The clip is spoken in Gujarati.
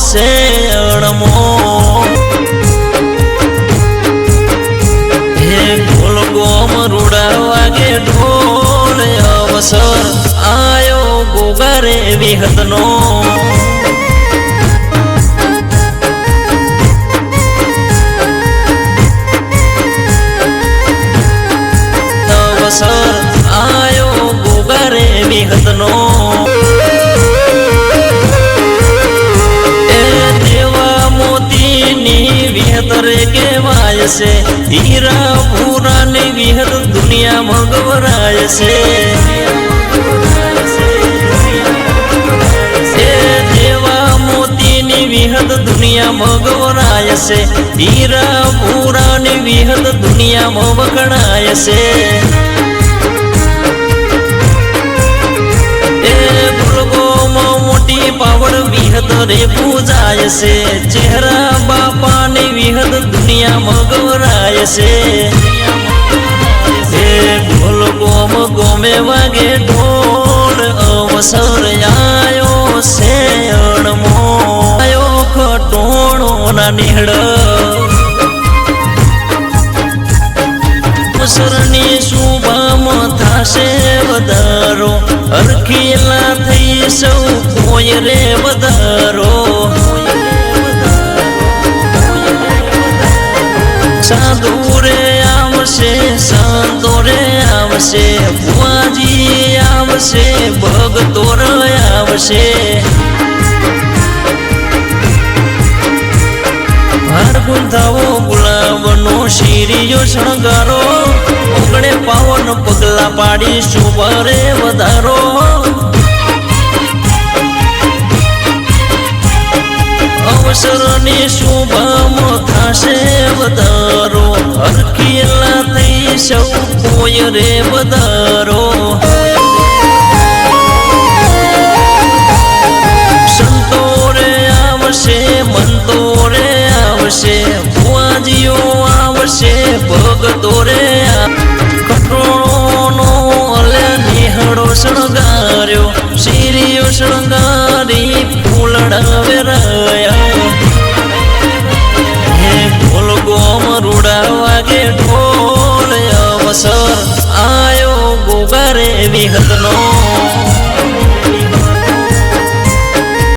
છે અણમો હે ગોલ ગોમ રૂડા વાગે ઢોલ અવસર આયો ગોગારે વિહતનો અવસર આયો ગોગારે વિહતનો રે કેવાય છે હીરા પૂરાની વિહત દુનિયામાં ગવરાય છે એ દેવા મોતીની વિહત દુનિયામાં ગવરાય છે હીરા પૂરાની વિહત દુનિયામાં વખણાય છે એ ગુલગોમાં મોટી પાવડ વિહત રે પૂજાય છે ચહેરા બાપાની વિહત દુનિયામાં ગવરાય છે એ ગોલ ગોમ ગોમે વાગે ઢોળ અવસર આયો છે અણમો આયો ખટોણો ના નીહળ અવસરની શુભામાં થાશે વધારો હરખેલા થઈ સૌ કોઈ રે વધારો સાધુ રે આવશે સંતો રે આવશે ભુવાજી આવશે ભગતો રે આવશે હાર ગુંથાવો ગુલાબનો શીરીયો શણગારો ઓગણે પાવન પગલા પાડી શુભ રે વધારો અવસરની શુભમાં થશે વધારો હરખેલા થઈ સૌ કોઈ રે વધારો સંતો રે આવશે મંતો રે આવશે ભુવાજીઓ આવશે ભગતો રે કટોળોનો અલે નિહળો શણગાર્યો શીરીઓ શણગારી ફૂલડા વેરાયા હે ગોલ ગોમ રૂડા વાગે ઢોલ અવસર આયો ગોગારે વિહતનો